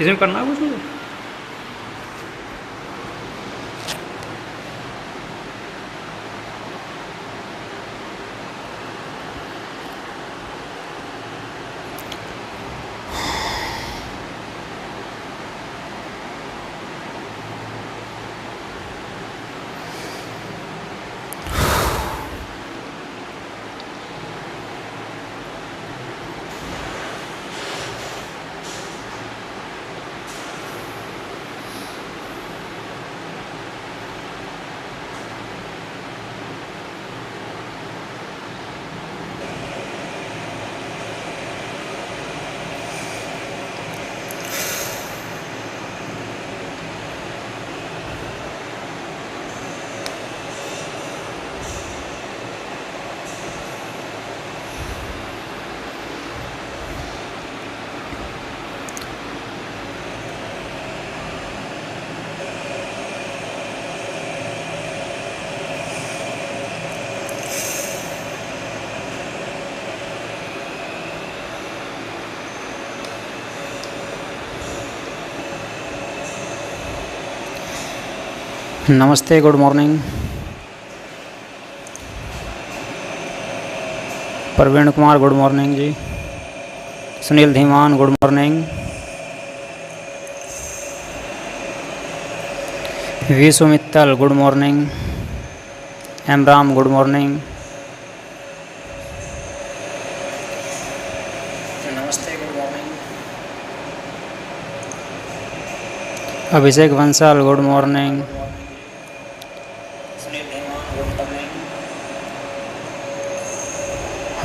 इसमें करना है कुछ मुझे? नमस्ते, good morning. Praveen Kumar good morning ji. Sunil Dhiman good morning. Vishu Mittal good morning. M Ram good morning. नमस्ते, good morning. Abhishek Bansal good morning.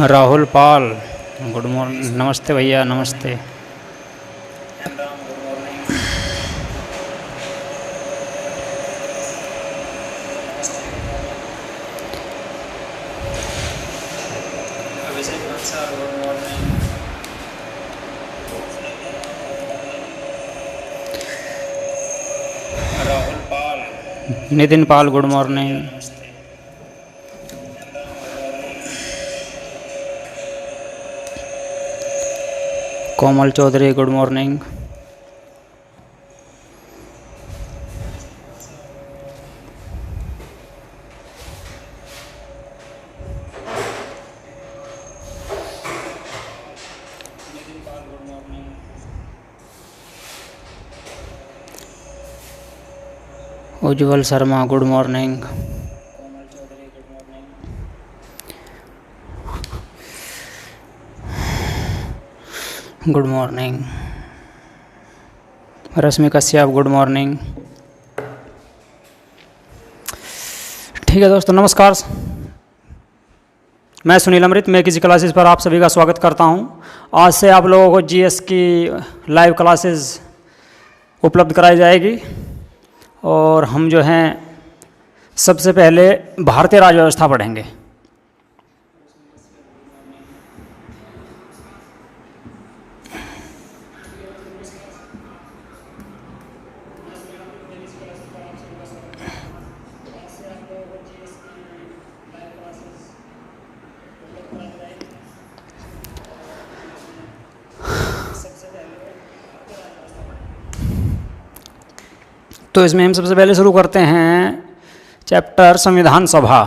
Rahul Pal good morning. नमस्ते भैया, नमस्ते। Nitin Pal good morning. Komal Chaudhary good morning. Ujjwal Sharma good morning. Good morning. Rashmi Kashyap good morning. ठीक है दोस्तों, नमस्कार। मैं सुनील अमृत, मैं किसी क्लासेस पर आप सभी का स्वागत करता हूं। आज से आप लोगों को जीएस की लाइव क्लासेस उपलब्ध कराई जाएगी और हम जो हैं सबसे पहले भारतीय राज्य व्यवस्था पढ़ेंगे। तो इसमें हम सबसे पहले शुरू करते हैं चैप्टर संविधान सभा।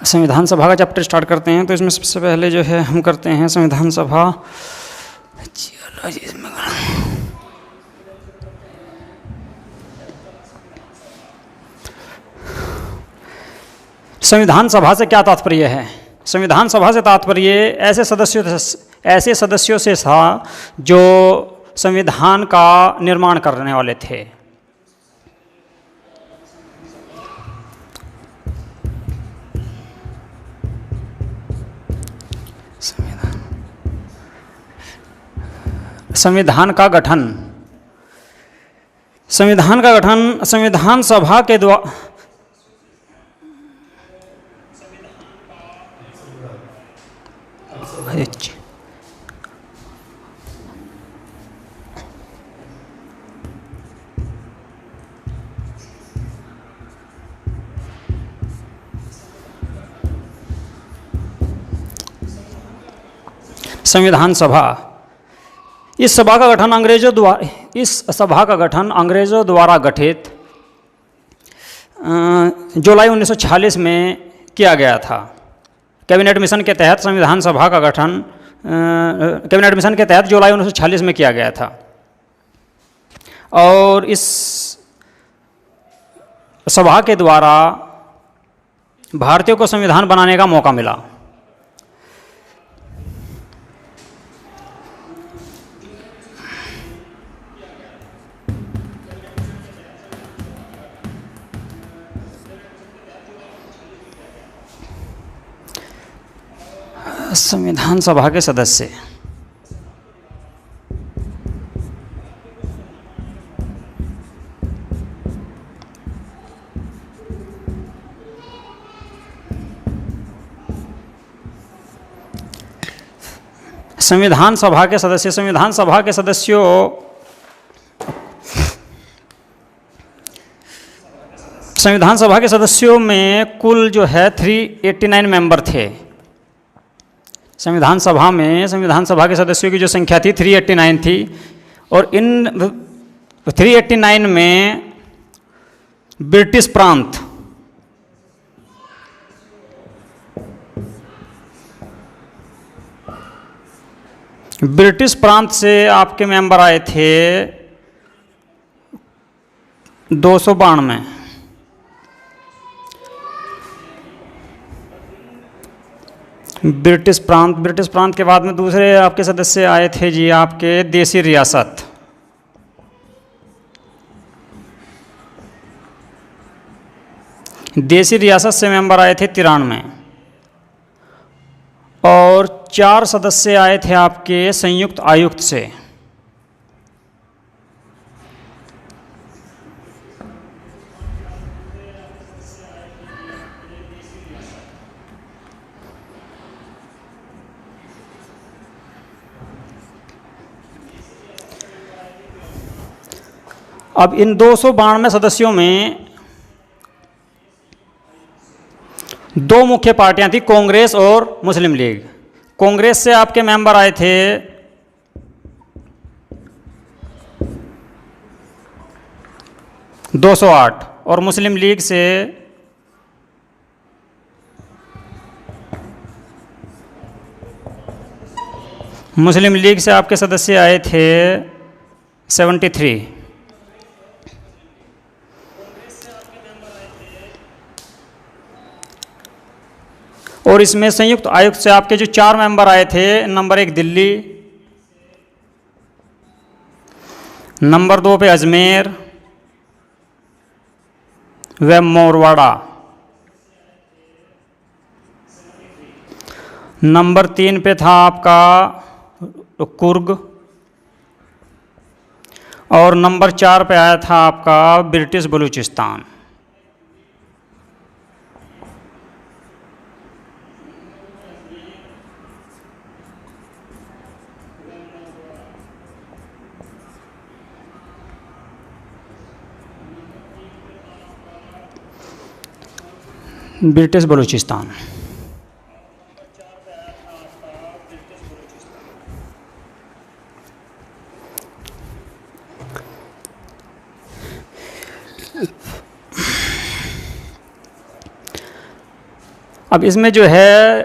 संविधान सभा का चैप्टर स्टार्ट करते हैं। तो इसमें सबसे पहले जो है हम करते हैं संविधान सभा। संविधान सभा से क्या तात्पर्य है? संविधान सभा से तात्पर्य ऐसे सदस्यों से था जो संविधान का निर्माण करने वाले थे। संविधान का गठन संविधान सभा के द्वारा संविधान सभा। इस सभा का गठन अंग्रेज़ों द्वारा गठित जुलाई 1946 में किया गया था। कैबिनेट मिशन के तहत संविधान सभा का गठन कैबिनेट मिशन के तहत जुलाई 1946 में किया गया था और इस सभा के द्वारा भारतीयों को संविधान बनाने का मौका मिला। संविधान सभा के सदस्य संविधान सभा के सदस्यों में कुल जो है 389 मेंबर थे। संविधान सभा के सदस्यों की जो संख्या थी 389 थी और इन 389 में ब्रिटिश प्रांत से आपके मेंबर आए थे 292। ब्रिटिश प्रांत के बाद में दूसरे आपके सदस्य आए थे जी आपके देसी रियासत। देसी रियासत से मेंबर आए थे 93 और 4 सदस्य आए थे आपके संयुक्त आयुक्त से। अब इन 292 सदस्यों में 2 मुख्य पार्टियां थी, कांग्रेस और मुस्लिम लीग। कांग्रेस से आपके मेंबर आए थे 208 और मुस्लिम लीग से आपके सदस्य आए थे 73। और इसमें संयुक्त आयुक्त से आपके जो 4 मेंबर आए थे, नंबर 1 दिल्ली, नंबर 2 पे अजमेर व मोरवाड़ा, नंबर 3 पे था आपका कुर्ग और नंबर 4 पे आया था आपका ब्रिटिश बलूचिस्तान। ब्रिटिश बलूचिस्तान। अब इसमें जो है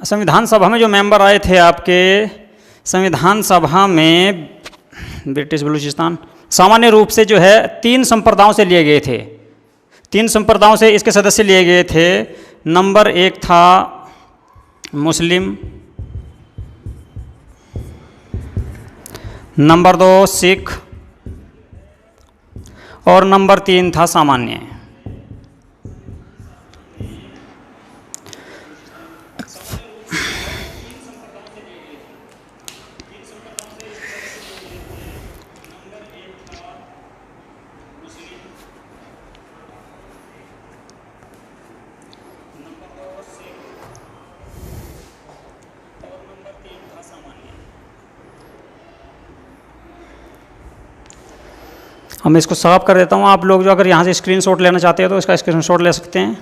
संविधान सभा में जो मेंबर आए थे आपके, संविधान सभा में ब्रिटिश बलूचिस्तान सामान्य रूप से जो है 3 संप्रदायों से लिए गए थे। 3 संप्रदायों से इसके सदस्य लिए गए थे। नंबर 1 था मुस्लिम, नंबर 2 सिख और नंबर 3 था सामान्य। हम इसको साफ कर देता हूँ। आप लोग जो अगर यहाँ से स्क्रीनशॉट लेना चाहते हैं तो इसका स्क्रीनशॉट ले सकते हैं।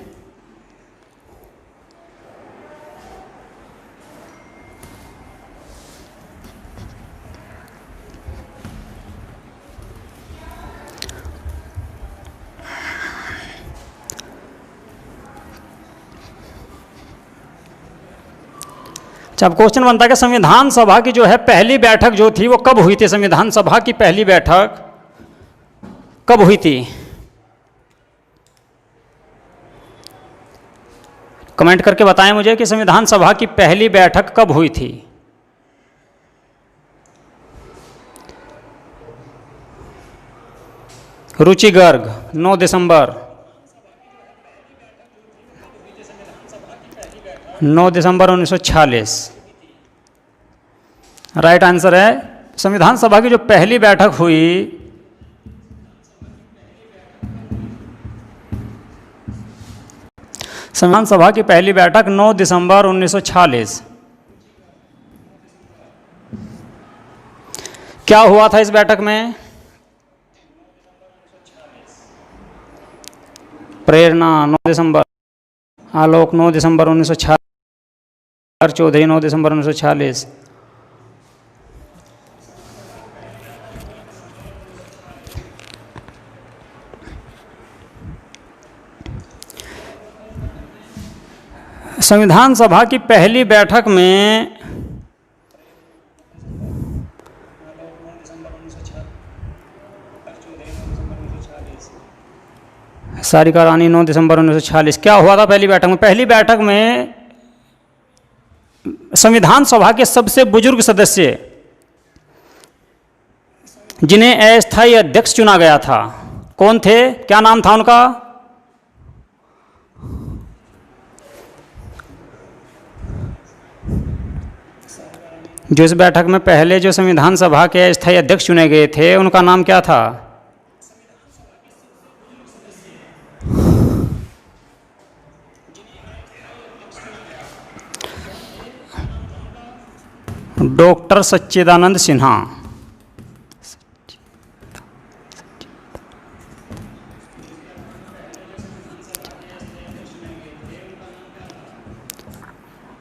अच्छा, अब क्वेश्चन बनता है कि संविधान सभा की जो है पहली बैठक जो थी वो कब हुई थी? संविधान सभा की पहली बैठक कब हुई थी? कमेंट करके बताएं मुझे कि संविधान सभा की पहली बैठक कब हुई थी। रुचि गर्ग 9 दिसंबर 1946 राइट आंसर है। संविधान सभा की जो पहली बैठक हुई संविधान सभा की पहली बैठक 9 दिसंबर 1946। क्या हुआ था इस बैठक में? प्रेरणा 9 दिसंबर, आलोक 9 दिसंबर 1946, चौधरी 9 दिसंबर 1946। संविधान सभा की पहली बैठक में सारिका रानी 9 दिसंबर 1946। क्या हुआ था पहली बैठक में? पहली बैठक में संविधान सभा के सबसे बुजुर्ग सदस्य जिन्हें अस्थायी अध्यक्ष चुना गया था, कौन थे? क्या नाम था उनका? जो इस बैठक में पहले जो संविधान सभा के अस्थायी अध्यक्ष चुने गए थे उनका नाम क्या था? डॉक्टर सच्चिदानंद सिन्हा।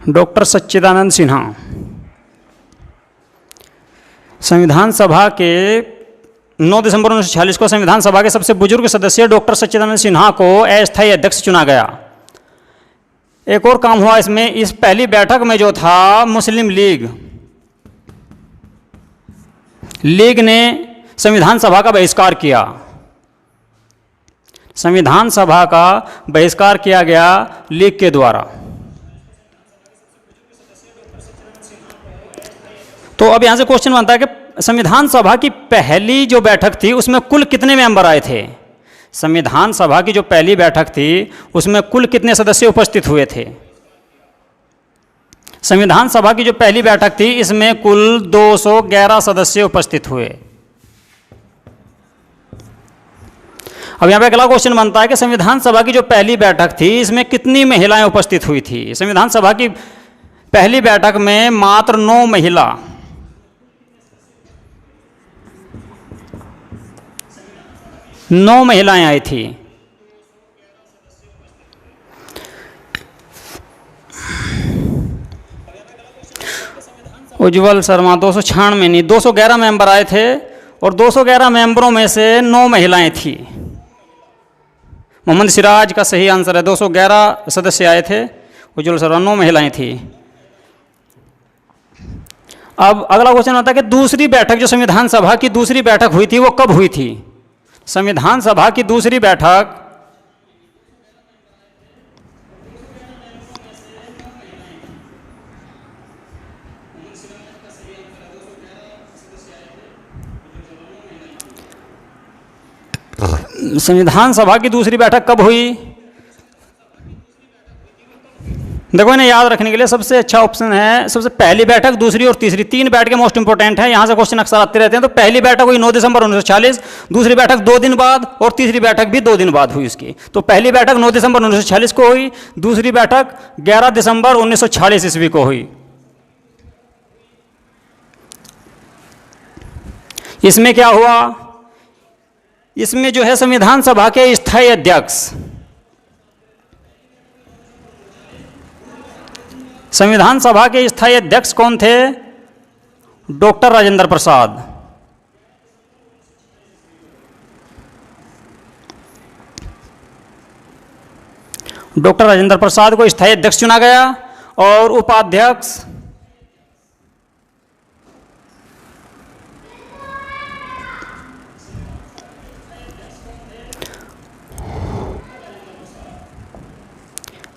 डॉक्टर सच्चिदानंद सिन्हा संविधान सभा के 9 दिसंबर 1946 को संविधान सभा के सबसे बुजुर्ग सदस्य डॉक्टर सच्चिदानंद सिन्हा को अस्थायी अध्यक्ष चुना गया। एक और काम हुआ इसमें, इस पहली बैठक में जो था मुस्लिम लीग ने संविधान सभा का बहिष्कार किया। संविधान सभा का बहिष्कार किया गया लीग के द्वारा। तो अब यहां से क्वेश्चन बनता है कि संविधान सभा की पहली जो बैठक थी उसमें कुल कितने मेंबर आए थे? संविधान सभा की जो पहली बैठक थी उसमें कुल कितने सदस्य उपस्थित हुए थे? संविधान सभा की जो पहली बैठक थी इसमें कुल 211 सदस्य उपस्थित हुए। अब यहां पे अगला क्वेश्चन बनता है कि संविधान सभा की जो पहली बैठक थी इसमें कितनी महिलाएं उपस्थित हुई थी? संविधान सभा की पहली बैठक में मात्र 9 महिलाएं आई थी। उज्जवल शर्मा 296 नहीं 211 मेंबर आए थे और 211 मेंबरों में से 9 महिलाएं थी। मोहम्मद सिराज का सही आंसर है। 211 सदस्य आए थे, उज्जवल शर्मा 9 महिलाएं थी। अब अगला क्वेश्चन आता है कि दूसरी बैठक जो संविधान सभा की दूसरी बैठक हुई थी वो कब हुई थी? संविधान सभा की दूसरी बैठक संविधान सभा की दूसरी बैठक कब हुई? देखो इन्हें याद रखने के लिए सबसे अच्छा ऑप्शन है, सबसे पहली बैठक, दूसरी और तीसरी, 3 बैठकें मोस्ट इंपोर्टेंट है। यहां से क्वेश्चन अक्सर आते रहते हैं। तो पहली बैठक हुई 9 दिसंबर 1946, दूसरी बैठक 2 दिन बाद और तीसरी बैठक भी 2 दिन बाद हुई उसकी। तो पहली बैठक 9 दिसंबर 1946 को हुई, दूसरी बैठक 11 दिसंबर 1946 ईस्वी को हुई। इसमें क्या हुआ? इसमें जो है संविधान सभा के स्थायी अध्यक्ष, संविधान सभा के स्थायी अध्यक्ष कौन थे? डॉक्टर राजेंद्र प्रसाद। डॉक्टर राजेंद्र प्रसाद को स्थायी अध्यक्ष चुना गया और उपाध्यक्ष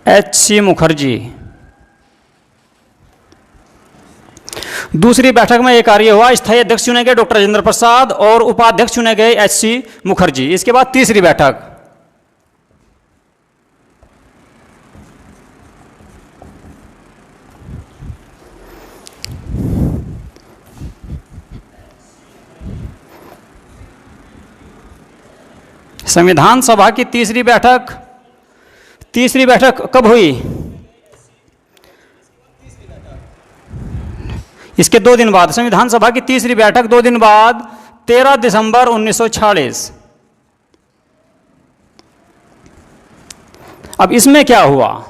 HC मुखर्जी। दूसरी बैठक में एक कार्य हुआ, स्थायी अध्यक्ष चुने गए डॉक्टर राजेंद्र प्रसाद और उपाध्यक्ष चुने गए HC मुखर्जी। इसके बाद तीसरी बैठक, संविधान सभा की तीसरी बैठक कब हुई? इसके 2 दिन बाद, संविधान सभा की तीसरी बैठक 2 दिन बाद 13 दिसंबर 1946। अब इसमें क्या हुआ,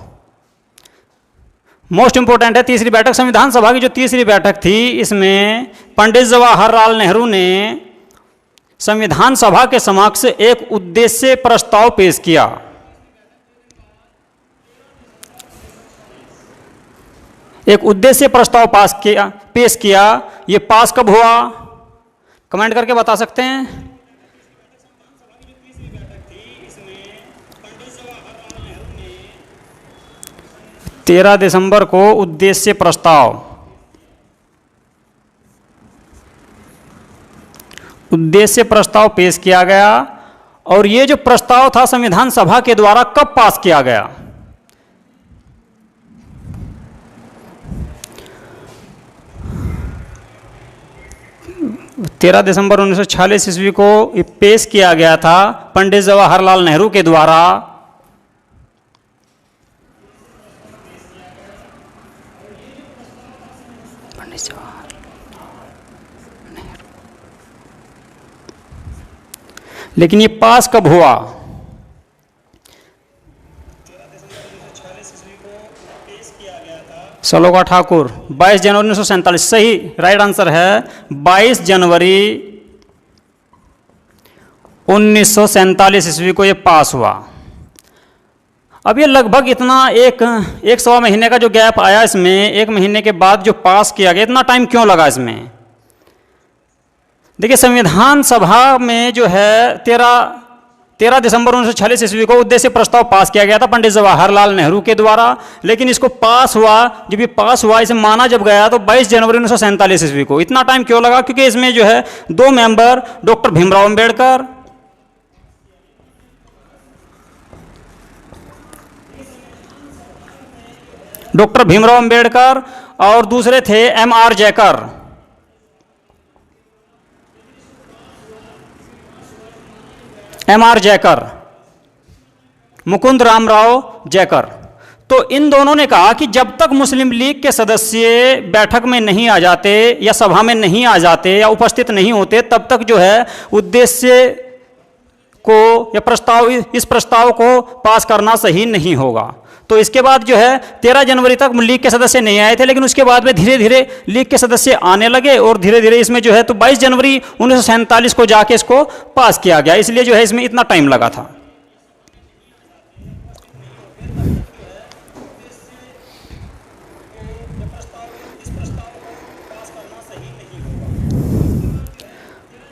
मोस्ट इंपोर्टेंट है तीसरी बैठक। संविधान सभा की जो तीसरी बैठक थी, इसमें पंडित जवाहरलाल नेहरू ने संविधान सभा के समक्ष एक उद्देश्य प्रस्ताव पेश किया। एक उद्देश्य प्रस्ताव पेश किया। ये पास कब हुआ? कमेंट करके बता सकते हैं। 13 दिसंबर को उद्देश्य प्रस्ताव पेश किया गया। और ये जो प्रस्ताव था संविधान सभा के द्वारा कब पास किया गया? 13 दिसंबर 1946 ईस्वी को पेश किया गया था पंडित जवाहरलाल नेहरू के द्वारा। लेकिन ये पास कब हुआ? सलोगा ठाकुर 22 जनवरी 1947। सही, राइट आंसर है 22 जनवरी 1947 ईस्वी को ये पास हुआ। अब ये लगभग इतना एक सवा महीने का जो गैप आया इसमें, 1 महीने के बाद जो पास किया गया, इतना टाइम क्यों लगा इसमें? देखिए, संविधान सभा में जो है 13 दिसंबर 1946 ईस्वी को उद्देश्य प्रस्ताव पास किया गया था पंडित जवाहरलाल नेहरू के द्वारा। लेकिन इसको पास हुआ, जब ये पास हुआ, इसे माना जब गया तो 22 जनवरी 1947 ईस्वी को। इतना टाइम क्यों लगा? क्योंकि इसमें जो है 2 मेंबर डॉक्टर भीमराव अंबेडकर और दूसरे थे M.R. जयकर। मुकुंद रामराव जयकर। तो इन दोनों ने कहा कि जब तक मुस्लिम लीग के सदस्य बैठक में नहीं आ जाते या सभा में नहीं आ जाते या उपस्थित नहीं होते, तब तक जो है उद्देश्य को या इस प्रस्ताव को पास करना सही नहीं होगा। तो इसके बाद जो है 13 जनवरी तक लीग के सदस्य नहीं आए थे, लेकिन उसके बाद में धीरे धीरे लीग के सदस्य आने लगे और धीरे धीरे इसमें जो है तो 22 जनवरी 1947 को जाके इसको पास किया गया। इसलिए जो है इसमें इतना टाइम लगा था।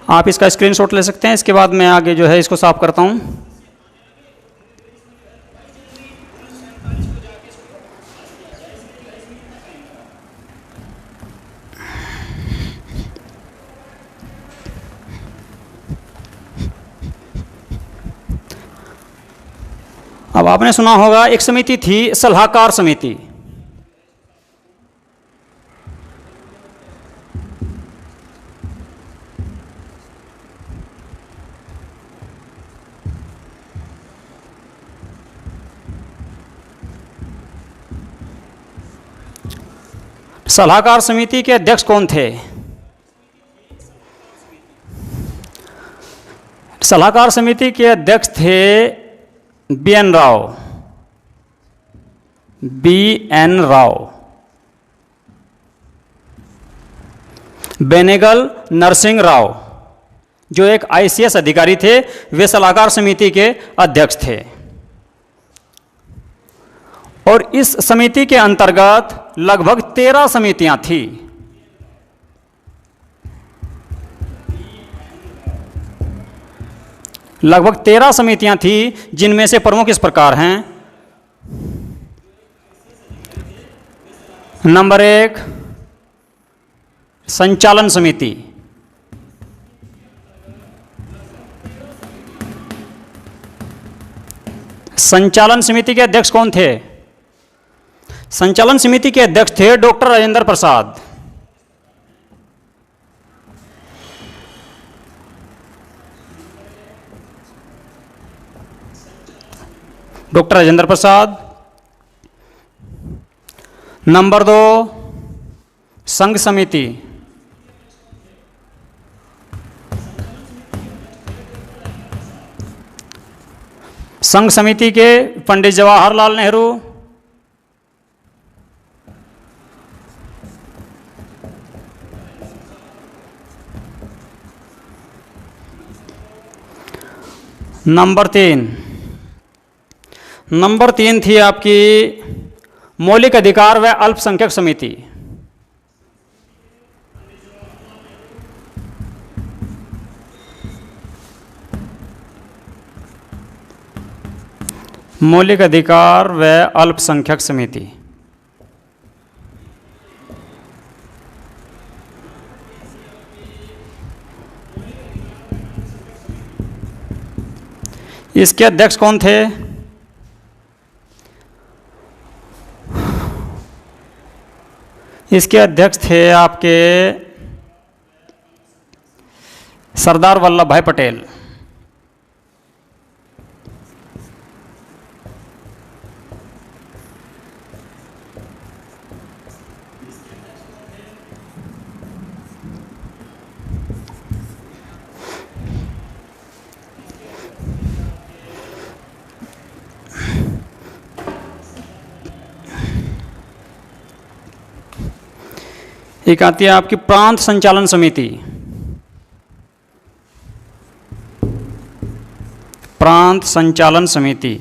आप इसका स्क्रीनशॉट ले सकते हैं। इसके बाद मैं आगे जो है इसको साफ करता हूं। अब आपने सुना होगा एक समिति थी, सलाहकार समिति। सलाहकार समिति के अध्यक्ष कौन थे? सलाहकार समिति के अध्यक्ष थे B.N. राव, बेनेगल नरसिंह राव, जो एक ICS अधिकारी थे, वे सलाहकार समिति के अध्यक्ष थे। और इस समिति के अंतर्गत लगभग 13 समितियां थी। लगभग 13 समितियां थी, जिनमें से प्रमुख इस प्रकार हैं। नंबर 1 संचालन समिति। संचालन समिति के अध्यक्ष कौन थे? संचालन समिति के अध्यक्ष थे doctor Rajendra Prasad. Doctor Rajendra Prasad. Number 2 संघ समिति। संघ समिति के पंडित जवाहरलाल नेहरू। नंबर 3 थी आपकी मौलिक अधिकार व अल्पसंख्यक समिति। मौलिक अधिकार व अल्पसंख्यक समिति। इसके अध्यक्ष कौन थे? इसके अध्यक्ष थे आपके सरदार वल्लभ भाई पटेल। एक आती है आपकी प्रांत संचालन समिति। प्रांत संचालन समिति।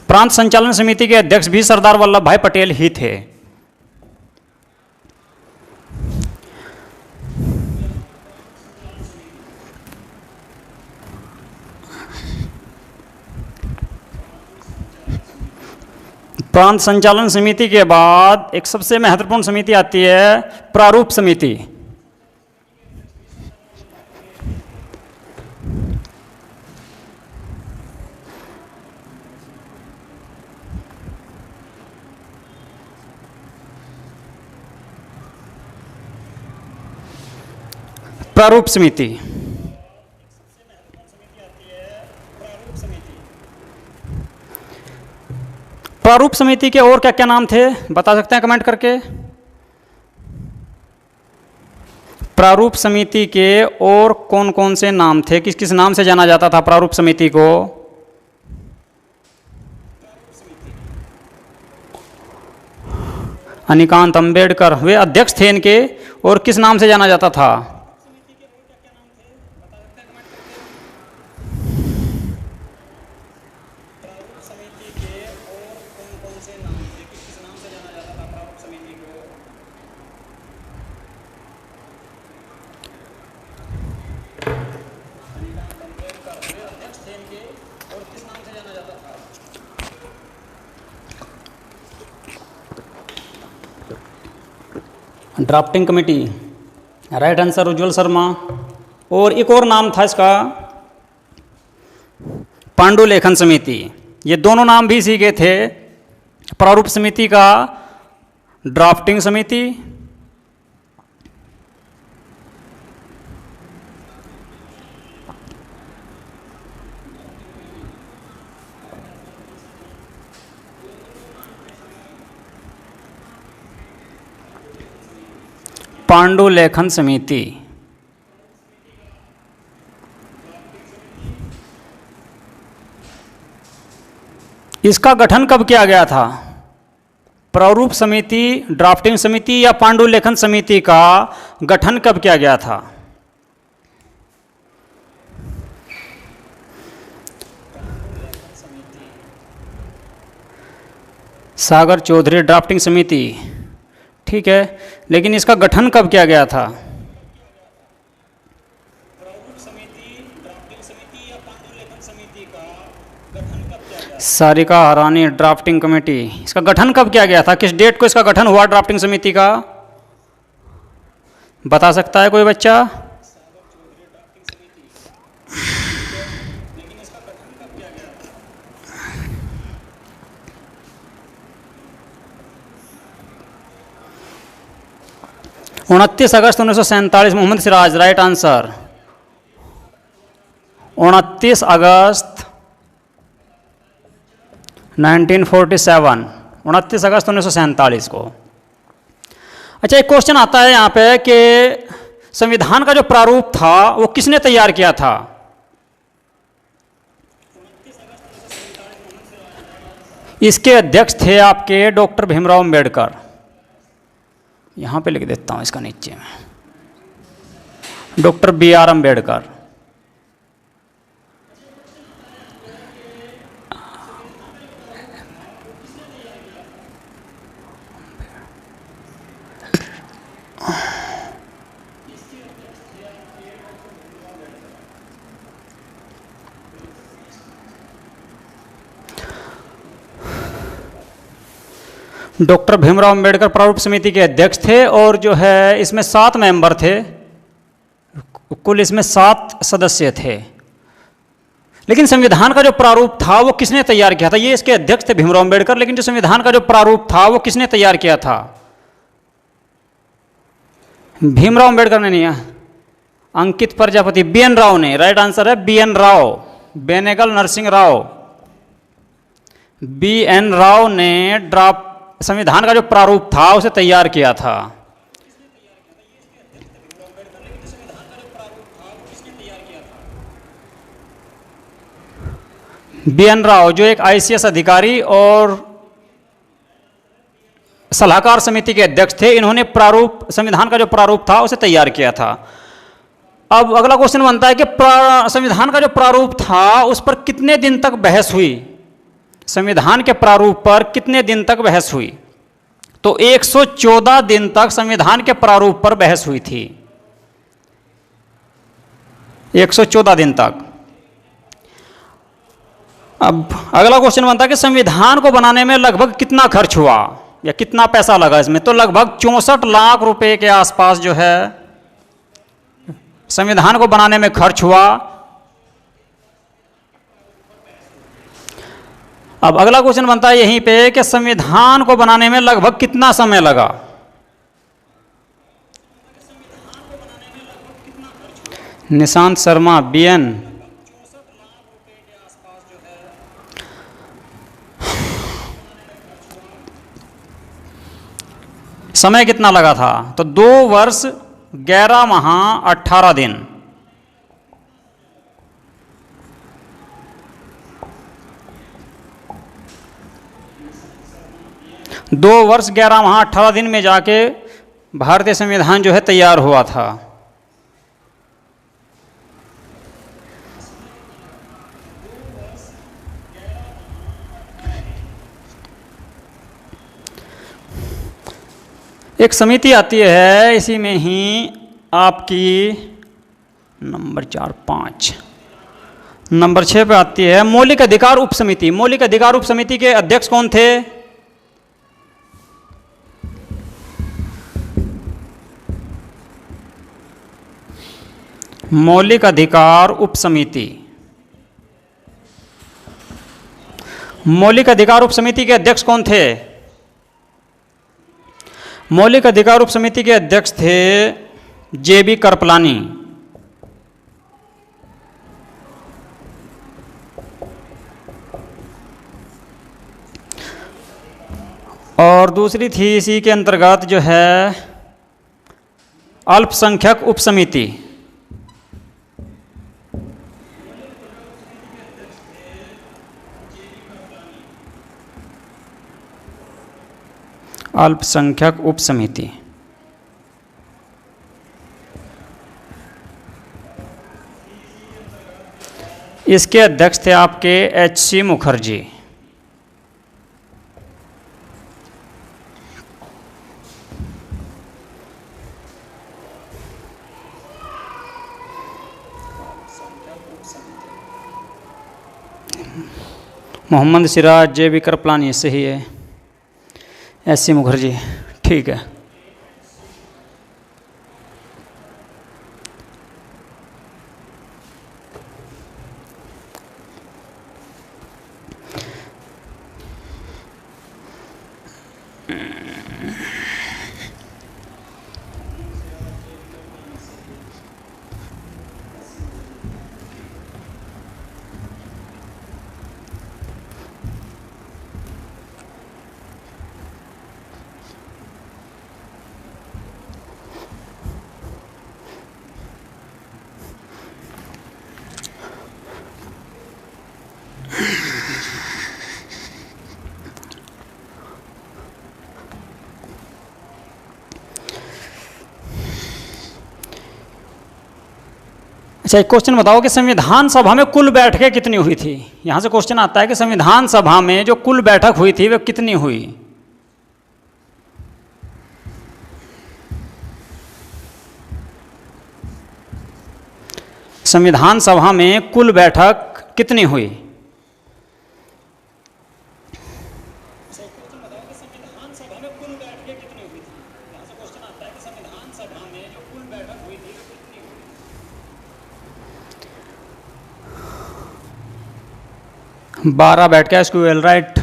प्रांत संचालन समिति के अध्यक्ष भी सरदार वल्लभ भाई पटेल ही थे। प्रांत संचालन समिति के बाद एक सबसे महत्वपूर्ण समिति आती है प्रारूप समिति। प्रारूप समिति। प्रारूप समिति के और क्या क्या नाम थे बता सकते हैं कमेंट करके? प्रारूप समिति के और कौन कौन से नाम थे, किस किस नाम से जाना जाता था प्रारूप समिति को? अनिकांत अंबेडकर वे अध्यक्ष थे इनके, और किस नाम से जाना जाता था? ड्राफ्टिंग कमेटी, राइट आंसर उज्ज्वल शर्मा। और एक और नाम था इसका पांडुलेखन समिति। ये दोनों नाम भी इसी के थे, प्रारूप समिति का ड्राफ्टिंग समिति पांडुलेखन समिति। इसका गठन कब किया गया था? प्रारूप समिति, ड्राफ्टिंग समिति या पांडुलेखन समिति का गठन कब किया गया था? सागर चौधरी ड्राफ्टिंग समिति, ठीक है, लेकिन इसका गठन कब किया गया था? सारिका हरानी ड्राफ्टिंग कमेटी, इसका गठन कब किया गया था? किस डेट को इसका गठन हुआ ड्राफ्टिंग समिति का? बता सकता है कोई बच्चा? उनतीस अगस्त 1947, मोहम्मद सिराज, राइट आंसर। 29 अगस्त 1947, 29 अगस्त 1947 को। अच्छा, एक क्वेश्चन आता है यहाँ पे कि संविधान का जो प्रारूप था वो किसने तैयार किया था? इसके अध्यक्ष थे आपके डॉक्टर भीमराव अंबेडकर। यहाँ पे लिख देता हूँ इसका नीचे में, doctor BR Ambedkar. Doctor Bhimrao Ambedkar प्रारूप समिति के अध्यक्ष थे और जो है इसमें 7 मेंबर थे, कुल इसमें 7 सदस्य थे। लेकिन संविधान का जो प्रारूप था वो किसने तैयार किया था? ये इसके अध्यक्ष थे भीमराव अंबेडकर, लेकिन जो संविधान का जो प्रारूप था वो किसने तैयार किया था? भीमराव अंबेडकर ने नहीं, अंकित प्रजापति, BN राव ने। राइट आंसर है BN राव, बेनेगल नरसिंह राव। BN राव ने ड्राफ्ट संविधान का जो प्रारूप था उसे तैयार किया था। BN राव जो एक ICS अधिकारी और सलाहकार समिति के अध्यक्ष थे, इन्होंने प्रारूप संविधान का जो प्रारूप था उसे तैयार किया था। अब अगला क्वेश्चन बनता है कि संविधान का जो प्रारूप था उस पर कितने दिन तक बहस हुई? संविधान के प्रारूप पर कितने दिन तक बहस हुई? तो 114 दिन तक संविधान के प्रारूप पर बहस हुई थी, 114 दिन तक। अब अगला क्वेश्चन बनता है कि संविधान को बनाने में लगभग कितना खर्च हुआ या कितना पैसा लगा इसमें? तो लगभग 64 लाख रुपए के आसपास जो है संविधान को बनाने में खर्च हुआ। अब अगला क्वेश्चन बनता है यहीं पे कि संविधान को बनाने में लगभग कितना समय लगा? निशांत शर्मा, BN। समय कितना लगा था? तो 2 वर्ष 11 माह 18 दिन। दो वर्ष 11 माह 18 दिन में जाके भारतीय संविधान जो है तैयार हुआ था। एक समिति आती है इसी में ही आपकी नंबर 4, 5, नंबर 6 पे आती है मौलिक अधिकार उप समिति। मौलिक अधिकार उप समिति के अध्यक्ष कौन थे? मौलिक अधिकार उप समिति, मौलिक अधिकार उप समिति के अध्यक्ष कौन थे? मौलिक अधिकार उप समिति के अध्यक्ष थे JB कृपलानी। और दूसरी थी इसी के अंतर्गत जो है अल्पसंख्यक उप समिति। अल्पसंख्यक उप समिति। इसके अध्यक्ष थे आपके HC मुखर्जी। मोहम्मद सिराज, JB कृपलानी, सही है। SC मुखर्जी, ठीक है। अच्छा, एक क्वेश्चन बताओ कि संविधान सभा में कुल बैठकें कितनी हुई थी। यहाँ से क्वेश्चन आता है कि संविधान सभा में जो कुल बैठक हुई थी वह कितनी हुई। संविधान सभा में कुल बैठक कितनी हुई। संविधान सभा में कुल बैठकें कितनी हुई थी। यहाँ से क्वेश्चन आता है कि संविधान सभा में जो कुल बैठक हुई थी कितनी हुई। 12 बैठकें, स्क्वेयर राइट,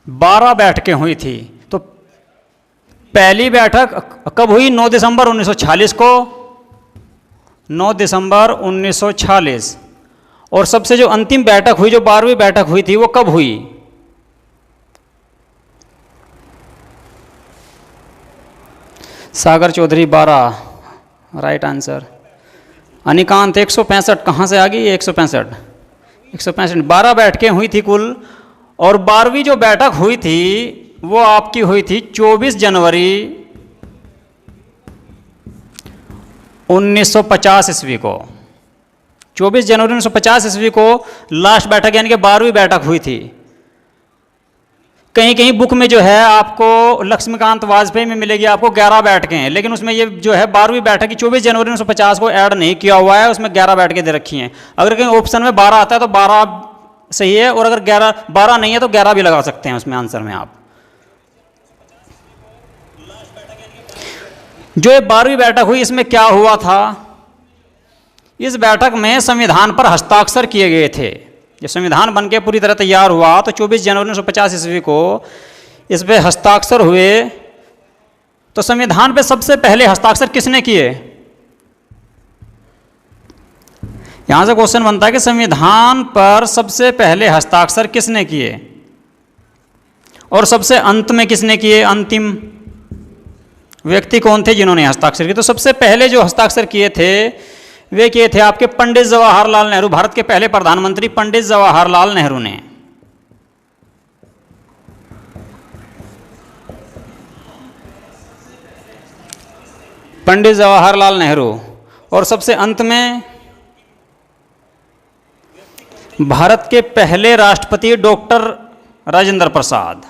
12 बैठकें हुई थी। तो पहली बैठक कब हुई? 9 दिसंबर 1946 को, 9 दिसंबर 1946। और सबसे जो अंतिम बैठक हुई, जो 12वीं बैठक हुई थी, वो कब हुई? सागर चौधरी 12, राइट आंसर। अनिकांत 165, कहाँ से आ गई 165? 165, 12 बैठकें हुई थी कुल। और 12वीं जो बैठक हुई थी वो आपकी हुई थी 24 जनवरी 1950 ईस्वी को। 24 जनवरी 1950 ईस्वी को लास्ट बैठक यानी कि 12वीं बैठक हुई थी। कहीं कहीं बुक में जो है आपको लक्ष्मीकांत वाजपेयी में मिलेगी आपको 11 बैठकें, लेकिन उसमें ये जो है 12वीं बैठक की 24 जनवरी 1950 को ऐड नहीं किया हुआ है, उसमें 11 बैठकें दे रखी हैं। अगर कहीं ऑप्शन में 12 आता है तो 12 सही है, और अगर 12 नहीं है तो 11 भी लगा सकते हैं उसमें आंसर में आप। जो ये 12वीं बैठक हुई इसमें क्या हुआ था? इस बैठक में संविधान पर हस्ताक्षर किए गए थे। जब संविधान बनके पूरी तरह तैयार हुआ तो 24 जनवरी 1950 ईस्वी को इस पे हस्ताक्षर हुए। तो संविधान पे सबसे पहले हस्ताक्षर किसने किए? यहां से क्वेश्चन बनता है कि संविधान पर सबसे पहले हस्ताक्षर किसने किए और सबसे अंत में किसने किए? अंतिम व्यक्ति कौन थे जिन्होंने हस्ताक्षर किए? तो सबसे पहले जो हस्ताक्षर किए थे वे किए थे आपके पंडित जवाहरलाल नेहरू, भारत के पहले प्रधानमंत्री पंडित जवाहरलाल नेहरू ने। पंडित जवाहरलाल नेहरू। और सबसे अंत में भारत के पहले राष्ट्रपति डॉक्टर राजेंद्र प्रसाद।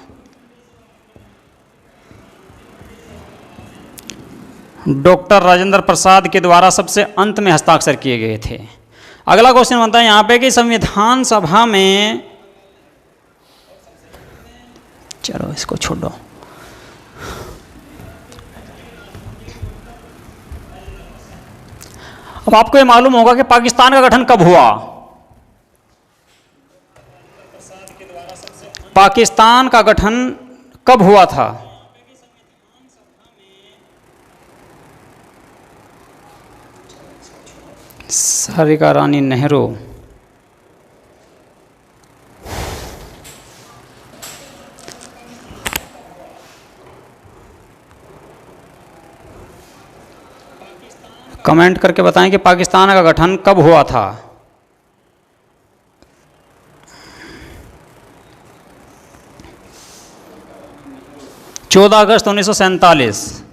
डॉक्टर राजेंद्र प्रसाद के द्वारा सबसे अंत में हस्ताक्षर किए गए थे। अगला क्वेश्चन बनता है यहां पे कि संविधान सभा में, चलो इसको छोड़ो, अब आपको ये मालूम होगा कि पाकिस्तान का गठन कब हुआ? पाकिस्तान का गठन कब हुआ था? सारिका रानी नेहरू। कमेंट करके बताएं कि पाकिस्तान का गठन कब हुआ था। चौदह अगस्त 1947।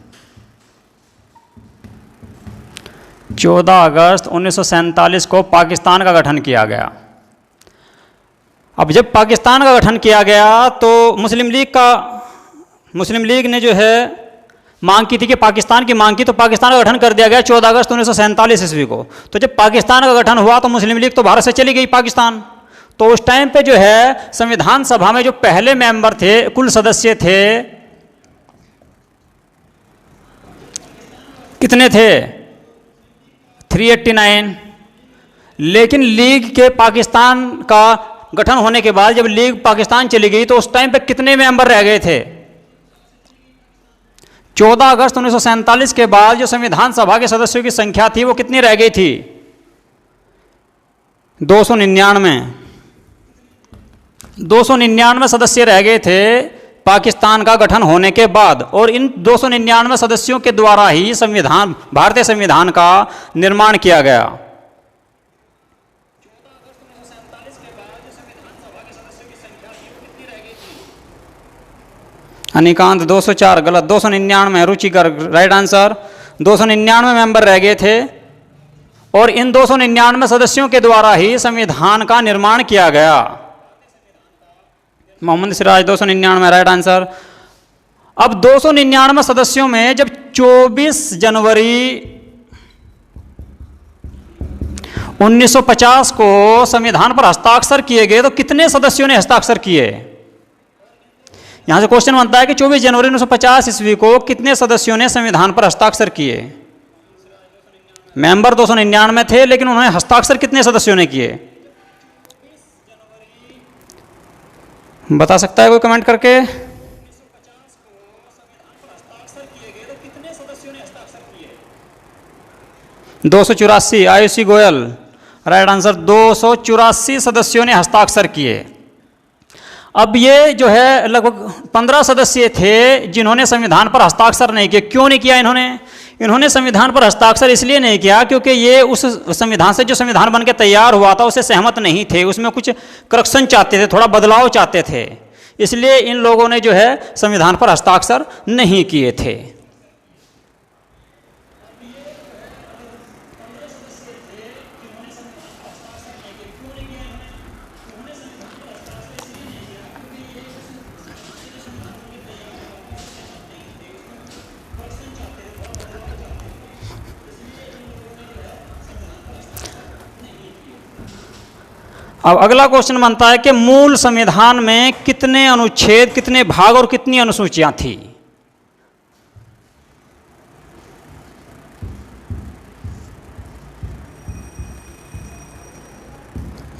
14 अगस्त 1947 को पाकिस्तान का गठन किया गया। अब जब पाकिस्तान का गठन किया गया तो मुस्लिम लीग ने जो है मांग की थी कि पाकिस्तान की मांग की, तो पाकिस्तान का गठन कर दिया गया 14 अगस्त 1947 ईस्वी को। तो जब पाकिस्तान का गठन हुआ तो मुस्लिम लीग तो भारत से चली गई पाकिस्तान, तो उस टाइम पे जो है संविधान सभा में जो पहले मेंबर थे, कुल सदस्य थे कितने थे? 389। लेकिन लीग के पाकिस्तान का गठन होने के बाद जब लीग पाकिस्तान चली गई तो उस टाइम पे कितने मेंबर रह गए थे? 14 अगस्त 1947 के बाद जो संविधान सभा के सदस्यों की संख्या थी वो कितनी रह गई थी? 299। 299 सदस्य रह गए थे पाकिस्तान का गठन होने के बाद, और इन 299 सदस्यों के द्वारा ही संविधान, भारतीय संविधान का निर्माण किया गया। अनिकांत 204 गलत, 299 रुचिकर राइट आंसर। 299 मेंबर रह गए थे और इन 299 सदस्यों के द्वारा ही संविधान का निर्माण किया गया। Mohammed Siraj 299 right answer. अब 299 सदस्यों में जब 24 जनवरी 1950 को संविधान पर हस्ताक्षर किए गए तो कितने सदस्यों ने हस्ताक्षर किए? यहां से क्वेश्चन बनता है कि 24 जनवरी 1950 ईस्वी को कितने सदस्यों ने संविधान पर हस्ताक्षर किए? मेंबर 299 थे लेकिन उन्होंने हस्ताक्षर कितने सदस्यों ने किए? बता सकता है कोई कमेंट करके? 284 आयुषी गोयल राइट आंसर। 284 सदस्यों ने हस्ताक्षर किए। अब ये जो है लगभग 15 सदस्य थे जिन्होंने संविधान पर हस्ताक्षर नहीं किए। क्यों नहीं किया इन्होंने संविधान पर हस्ताक्षर इसलिए नहीं किया क्योंकि ये उस संविधान से जो संविधान बनकर तैयार हुआ था उससे सहमत नहीं थे, उसमें कुछ करेक्शन चाहते थे, थोड़ा बदलाव चाहते थे, इसलिए इन लोगों ने जो है संविधान पर हस्ताक्षर नहीं किए थे। अब अगला क्वेश्चन बनता है कि मूल संविधान में कितने अनुच्छेद, कितने भाग और कितनी अनुसूचियां थी?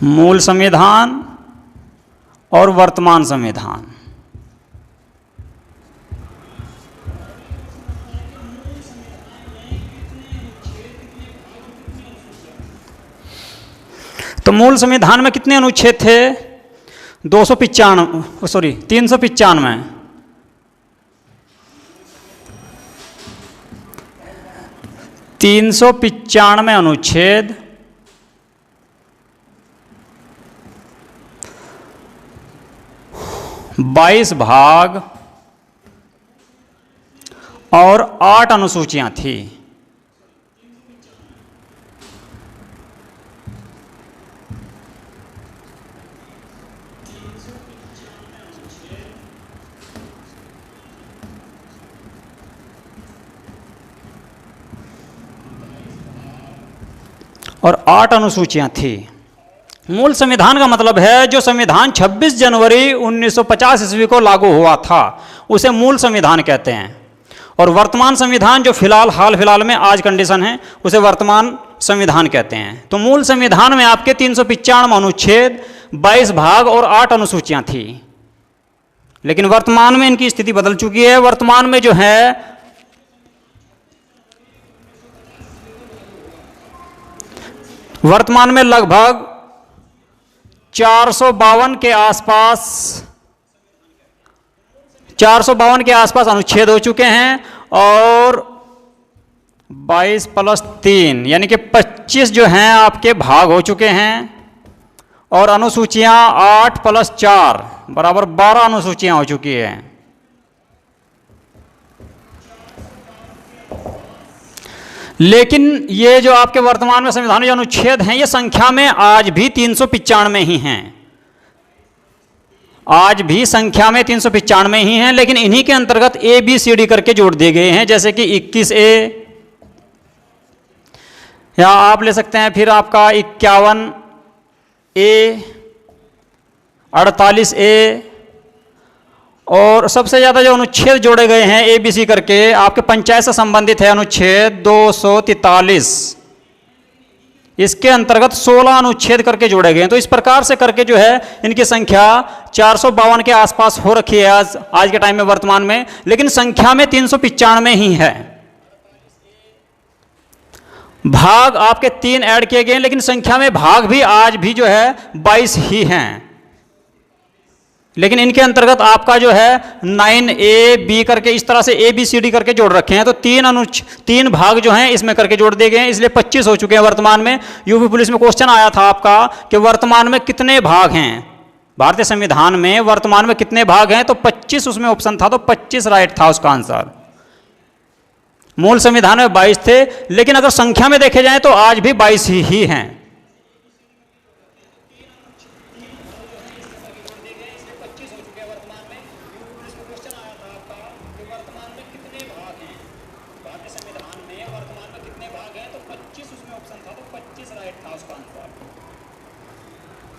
मूल संविधान और वर्तमान संविधान। तो मूल संविधान में कितने अनुच्छेद थे? 395। 395 अनुच्छेद, 22 भाग और 8 अनुसूचियां थी। और 8 अनुसूचियां थी। मूल संविधान का मतलब है जो संविधान 26 जनवरी 1950 ईस्वी को लागू हुआ था उसे मूल संविधान कहते हैं। और वर्तमान संविधान जो हाल फिलहाल में आज कंडीशन है उसे वर्तमान संविधान कहते हैं। तो मूल संविधान में आपके 395 अनुच्छेद, 22 भाग और 8 अनुसूचियां थी। लेकिन वर्तमान में इनकी स्थिति बदल चुकी है। वर्तमान में जो है वर्तमान में लगभग 452 के आसपास अनुच्छेद हो चुके हैं और 22 + 3 यानी कि 25 जो हैं आपके भाग हो चुके हैं और अनुसूचियां 8 + 4 बराबर 12 अनुसूचियां हो चुकी हैं। लेकिन ये जो आपके वर्तमान में संविधान में जो अनुच्छेद हैं ये संख्या में आज भी 395 ही हैं। आज भी संख्या में 395 ही हैं, लेकिन इन्हीं के अंतर्गत ए बी सी डी करके जोड़ दिए गए हैं। जैसे कि 21A या आप ले सकते हैं फिर आपका 51A 48A, और सबसे ज़्यादा जो अनुच्छेद जोड़े गए हैं ABC करके आपके पंचायत से संबंधित है अनुच्छेद 243। इसके अंतर्गत 16 अनुच्छेद करके जोड़े गए हैं। तो इस प्रकार से करके जो है इनकी संख्या 452 के आसपास हो रखी है आज के टाइम में वर्तमान में, लेकिन संख्या में 395 ही है। भाग आपके 3 ऐड किए गए, लेकिन संख्या में भाग भी आज भी जो है 22 ही हैं। लेकिन इनके अंतर्गत आपका जो है 9A, B करके इस तरह से ABCD करके जोड़ रखे हैं। तो 3 भाग जो हैं इसमें करके जोड़ दिए गए हैं, इसलिए 25 हो चुके हैं वर्तमान में। यूपी पुलिस में क्वेश्चन आया था आपका कि वर्तमान में कितने भाग हैं, भारतीय संविधान में वर्तमान में कितने भाग हैं, तो 25 उसमें ऑप्शन था, तो 25 राइट था उसका आंसर। मूल संविधान में 22 थे, लेकिन अगर संख्या में देखे जाए तो आज भी 22 ही हैं।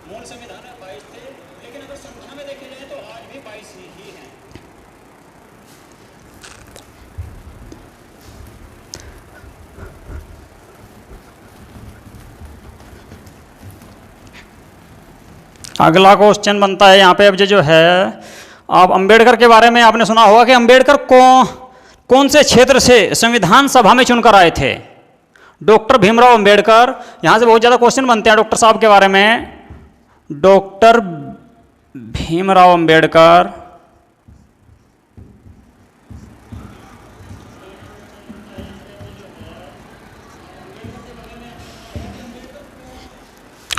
मूल संविधान में 22 थे, लेकिन अगर संख्या में देखे जाए तो आज भी 22 ही हैं। अगला क्वेश्चन बनता है यहाँ पे अब जो है, आप अंबेडकर के बारे में आपने सुना होगा कि अंबेडकर कौन से क्षेत्र से संविधान सभा में चुनकर आए थे। डॉक्टर भीमराव अंबेडकर। यहाँ से बहुत ज़्यादा क्वेश्चन बनते हैं डॉक्टर साहब के बारे में। डॉक्टर भीमराव अंबेडकर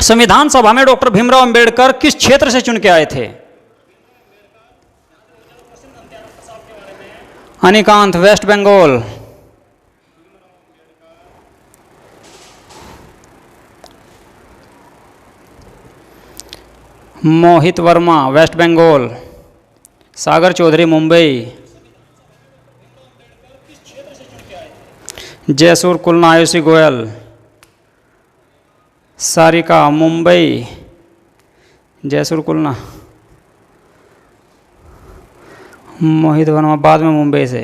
संविधान सभा में डॉक्टर भीमराव अंबेडकर किस क्षेत्र से चुन के आए थे। अनिकांत, वेस्ट बंगाल। मोहित वर्मा, वेस्ट बंगाल। सागर चौधरी, मुंबई। जयसूर कुलना, आयुषी गोयल। सारिका, मुंबई। जयसूर कुलना, मोहित वर्मा बाद में मुंबई से।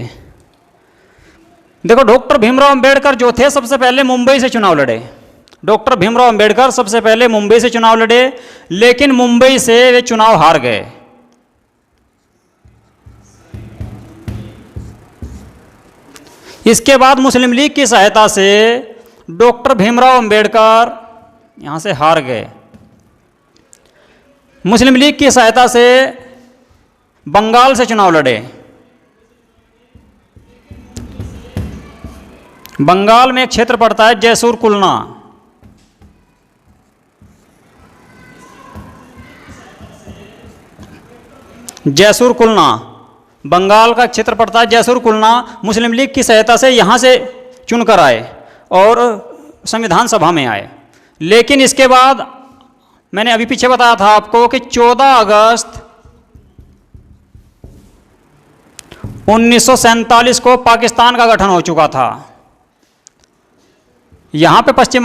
देखो डॉक्टर भीमराव अंबेडकर जो थे सबसे पहले मुंबई से चुनाव लड़े। डॉक्टर भीमराव अंबेडकर सबसे पहले मुंबई से चुनाव लड़े, लेकिन मुंबई से वे चुनाव हार गए। इसके बाद मुस्लिम लीग की सहायता से डॉक्टर भीमराव अंबेडकर यहां से हार गए। मुस्लिम लीग की सहायता से बंगाल से चुनाव लड़े। बंगाल में एक क्षेत्र पड़ता है जयसूर कुलना। जयसूर कुलना बंगाल का क्षेत्र पड़ता है। जयसूर कुलना मुस्लिम लीग की सहायता से यहां से चुनकर आए और संविधान सभा में आए। लेकिन इसके बाद मैंने अभी पीछे बताया था आपको कि 14 अगस्त 1947 को पाकिस्तान का गठन हो चुका था। यहाँ पे पश्चिम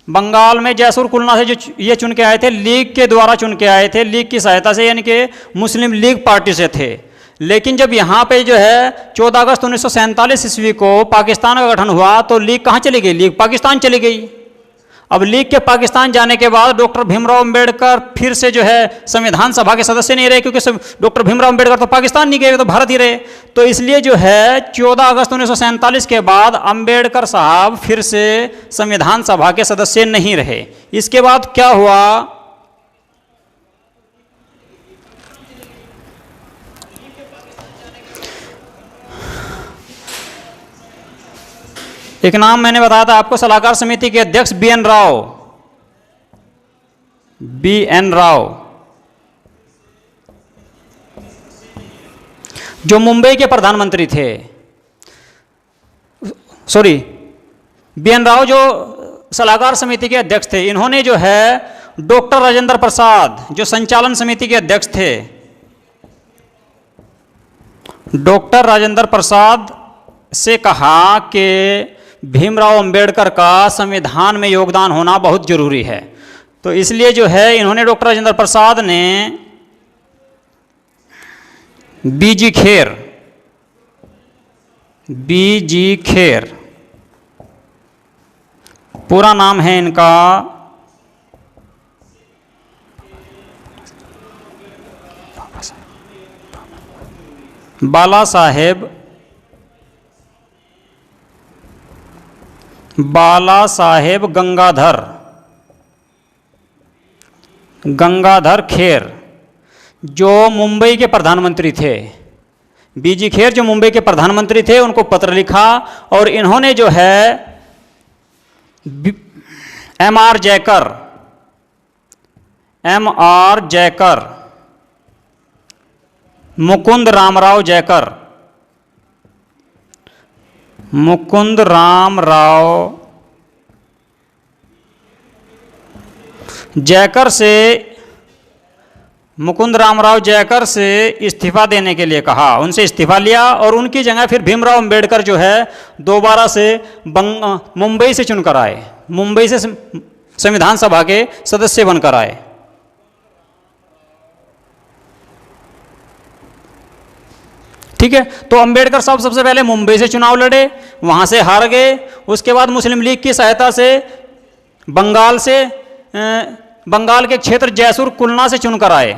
बंगाल में जयसूर कुलना से जो ये चुन के आए थे, लीग के द्वारा चुन के आए थे, लीग की सहायता से, यानी कि मुस्लिम लीग पार्टी से थे। लेकिन जब यहाँ पे जो है 14 अगस्त 1947 ईस्वी को पाकिस्तान का गठन हुआ तो लीग कहाँ चली गई? लीग पाकिस्तान चली गई। अब लीग के पाकिस्तान जाने के बाद डॉक्टर भीमराव अंबेडकर फिर से जो है संविधान सभा के सदस्य नहीं रहे, क्योंकि डॉक्टर भीमराव अंबेडकर तो पाकिस्तान नहीं गए, तो भारत ही रहे। तो इसलिए जो है 14 अगस्त 1947 के बाद अंबेडकर साहब फिर से संविधान सभा के सदस्य नहीं रहे। इसके बाद क्या हुआ? एक नाम मैंने बताया था आपको, सलाहकार समिति के अध्यक्ष बी.एन. राव, जो मुंबई के प्रधानमंत्री थे। Sorry, BN. राव जो सलाहकार समिति के अध्यक्ष थे, इन्होंने जो है डॉक्टर राजेंद्र प्रसाद जो संचालन समिति के अध्यक्ष थे, डॉक्टर राजेंद्र प्रसाद से कहा कि भीमराव अंबेडकर का संविधान में योगदान होना बहुत जरूरी है। तो इसलिए जो है इन्होंने डॉक्टर राजेंद्र प्रसाद ने बीजी खेर पूरा नाम है इनका बाला साहेब गंगाधर खेर, जो मुंबई के प्रधानमंत्री थे। बीजी खेर जो मुंबई के प्रधानमंत्री थे, उनको पत्र लिखा और इन्होंने जो है एम.आर. जयकर, मुकुंद रामराव जयकर से इस्तीफा देने के लिए कहा। उनसे इस्तीफा लिया और उनकी जगह फिर भीमराव अंबेडकर जो है दोबारा से मुंबई से चुनकर आए, मुंबई से संविधान सभा के सदस्य बनकर आए। ठीक है, तो अंबेडकर साहब सबसे पहले मुंबई से चुनाव लड़े, वहां से हार गए। उसके बाद मुस्लिम लीग की सहायता से बंगाल के क्षेत्र जैसुर कुलना से चुनकर आए।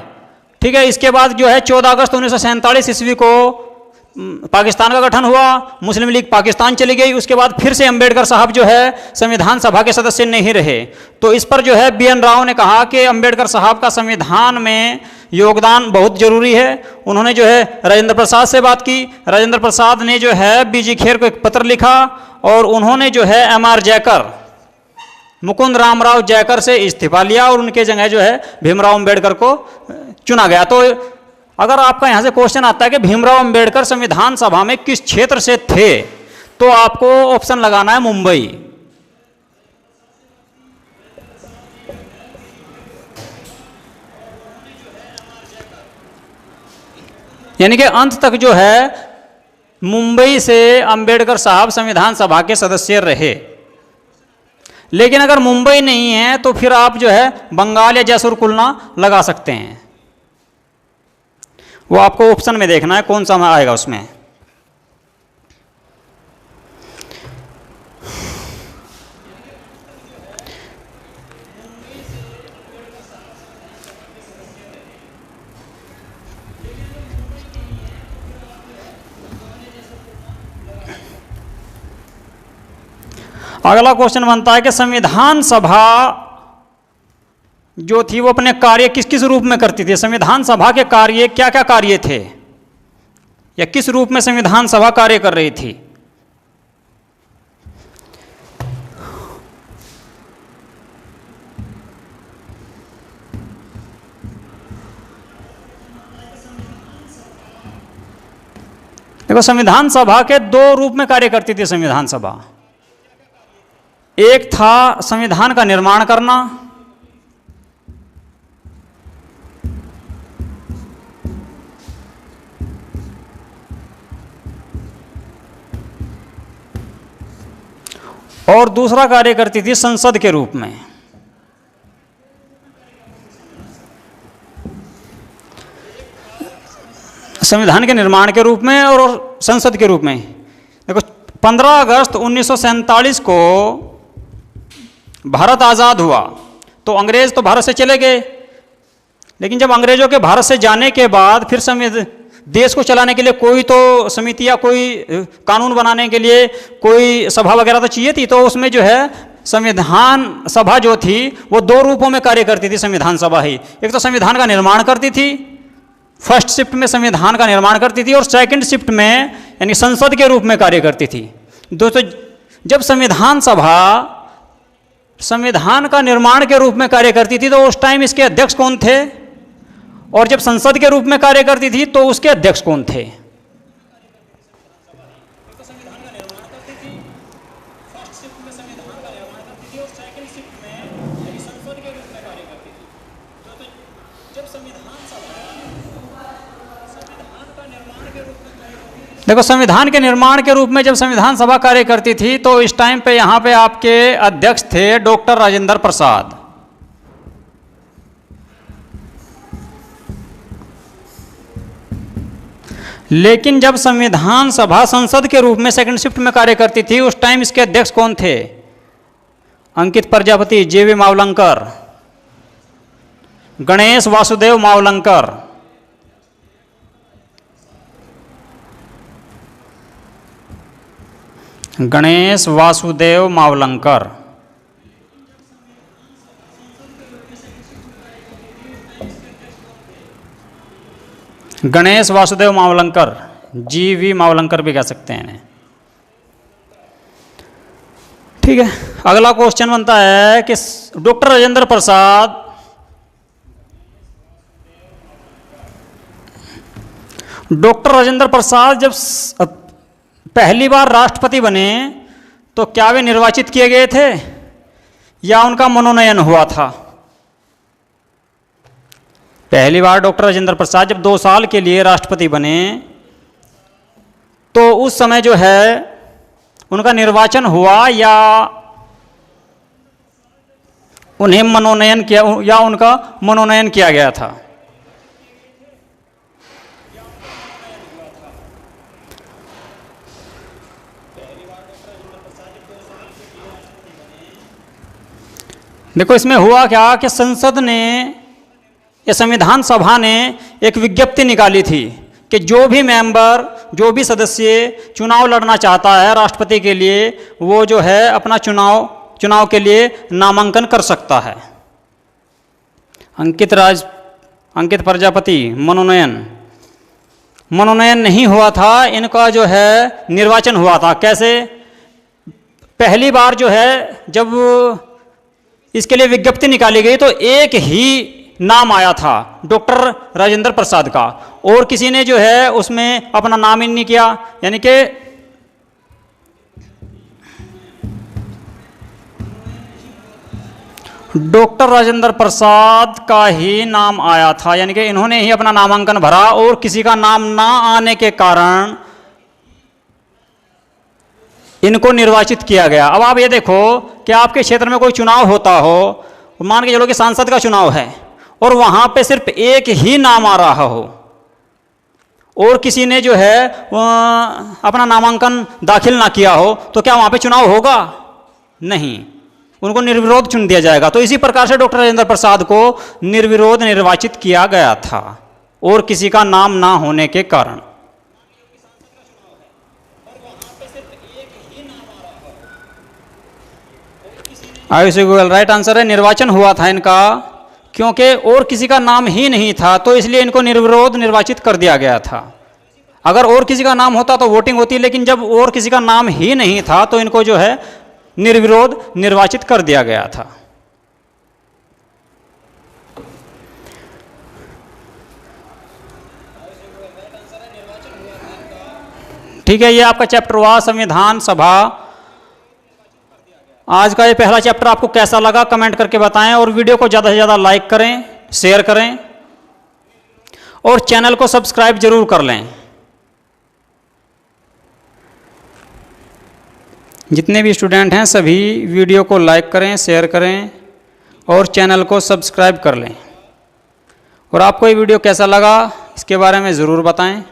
ठीक है, इसके बाद जो है 14 अगस्त 1947 ईस्वी को पाकिस्तान का गठन हुआ, मुस्लिम लीग पाकिस्तान चली गई। उसके बाद फिर से अंबेडकर साहब जो है संविधान सभा के सदस्य नहीं रहे। तो इस पर जो है बी.एन. राव ने कहा कि अंबेडकर साहब का संविधान में योगदान बहुत जरूरी है। उन्होंने जो है राजेंद्र प्रसाद से बात की। राजेंद्र प्रसाद ने जो है बीजी खेर को एक पत्र लिखा और उन्होंने जो है एम.आर. जयकर, मुकुंद रामराव जयकर से इस्तीफा लिया और उनके जगह जो है भीमराव अंबेडकर को चुना गया। तो अगर आपका यहां से क्वेश्चन आता है कि भीमराव अंबेडकर संविधान सभा में किस क्षेत्र से थे, तो आपको ऑप्शन लगाना है मुंबई। यानी कि अंत तक जो है मुंबई से अंबेडकर साहब संविधान सभा के सदस्य रहे। लेकिन अगर मुंबई नहीं है तो फिर आप जो है बंगाल या जैसुर कुलना लगा सकते हैं। वो आपको ऑप्शन में देखना है कौन सा आएगा उसमें। अगला क्वेश्चन बनता है कि संविधान सभा जो थी वो अपने कार्य किस किस रूप में करती थी। संविधान सभा के कार्य क्या क्या कार्य थे या किस रूप में संविधान सभा कार्य कर रही थी। देखो, संविधान सभा के दो रूप में कार्य करती थी संविधान सभा। एक था संविधान का निर्माण करना, और दूसरा कार्य करती थी संसद के रूप में। संविधान के निर्माण के रूप में और संसद के रूप में। देखो, 15 अगस्त 1947 को भारत आज़ाद हुआ तो अंग्रेज तो भारत से चले गए, लेकिन जब अंग्रेजों के भारत से जाने के बाद फिर देश को चलाने के लिए कोई तो समिति या कोई कानून बनाने के लिए कोई सभा वगैरह तो चाहिए थी। तो उसमें जो है संविधान सभा जो थी वो दो रूपों में कार्य करती थी। संविधान सभा ही एक तो संविधान का निर्माण करती थी, फर्स्ट शिफ्ट में संविधान का निर्माण करती थी, और सेकंड शिफ्ट में यानी संसद के रूप में कार्य करती थी। दोस्तों, जब संविधान सभा संविधान का निर्माण के रूप में कार्य करती थी तो उस टाइम इसके अध्यक्ष कौन थे, और जब संसद के रूप में कार्य करती थी तो उसके अध्यक्ष कौन थे। देखो, संविधान के निर्माण के रूप में जब संविधान सभा कार्य करती थी तो इस टाइम पे यहाँ पे आपके अध्यक्ष थे डॉक्टर राजेंद्र प्रसाद। लेकिन जब संविधान सभा संसद के रूप में सेकंड शिफ्ट में कार्य करती थी, उस टाइम इसके अध्यक्ष कौन थे? अंकित प्रजापति, जेवी मावलंकर, गणेश वासुदेव मावलंकर। गणेश वासुदेव मावलंकर। गणेश वासुदेव मावलंकर, जीवी मावलंकर भी कह सकते हैं इन्हें। ठीक है, अगला क्वेश्चन बनता है कि डॉक्टर राजेंद्र प्रसाद जब पहली बार राष्ट्रपति बने तो क्या वे निर्वाचित किए गए थे या उनका मनोनयन हुआ था? पहली बार डॉक्टर राजेंद्र प्रसाद जब 2 साल के लिए राष्ट्रपति बने तो उस समय जो है उनका निर्वाचन हुआ या उन्हें मनोनयन किया या उनका मनोनयन किया गया था? देखो, इसमें हुआ क्या कि संसद ने या संविधान सभा ने एक विज्ञप्ति निकाली थी कि जो भी मेंबर, जो भी सदस्य चुनाव लड़ना चाहता है राष्ट्रपति के लिए, वो जो है अपना चुनाव के लिए नामांकन कर सकता है। अंकित प्रजापति मनोनयन नहीं हुआ था, इनका जो है निर्वाचन हुआ था। कैसे? पहली बार जो है जब इसके लिए विज्ञप्ति निकाली गई तो एक ही नाम आया था, डॉक्टर राजेंद्र प्रसाद का, और किसी ने जो है उसमें अपना नाम ही नहीं किया, यानी कि डॉक्टर राजेंद्र प्रसाद का ही नाम आया था, यानी कि इन्होंने ही अपना नामांकन भरा और किसी का नाम ना आने के कारण इनको निर्वाचित किया गया। अब आप ये देखो कि आपके क्षेत्र में कोई चुनाव होता हो, मान के चलो कि सांसद का चुनाव है और वहां पे सिर्फ एक ही नाम आ रहा हो और किसी ने जो है अपना नामांकन दाखिल ना किया हो, तो क्या वहां पे चुनाव होगा? नहीं, उनको निर्विरोध चुन दिया जाएगा। तो इसी प्रकार से डॉक्टर राजेंद्र प्रसाद को निर्विरोध निर्वाचित किया गया था और किसी का नाम ना होने के कारण। आयुष गूगल, राइट आंसर है, निर्वाचन हुआ था इनका, क्योंकि और किसी का नाम ही नहीं था तो इसलिए इनको निर्विरोध निर्वाचित कर दिया गया था। अगर और किसी का नाम होता तो वोटिंग होती, लेकिन जब और किसी का नाम ही नहीं था तो इनको जो है निर्विरोध निर्वाचित कर दिया गया था। ठीक है, ये आपका चैप्टर हुआ संविधान सभा। आज का ये पहला चैप्टर आपको कैसा लगा कमेंट करके बताएं और वीडियो को ज़्यादा से ज़्यादा लाइक करें, शेयर करें और चैनल को सब्सक्राइब जरूर कर लें। जितने भी स्टूडेंट हैं सभी वीडियो को लाइक करें, शेयर करें और चैनल को सब्सक्राइब कर लें। और आपको ये वीडियो कैसा लगा इसके बारे में ज़रूर बताएं।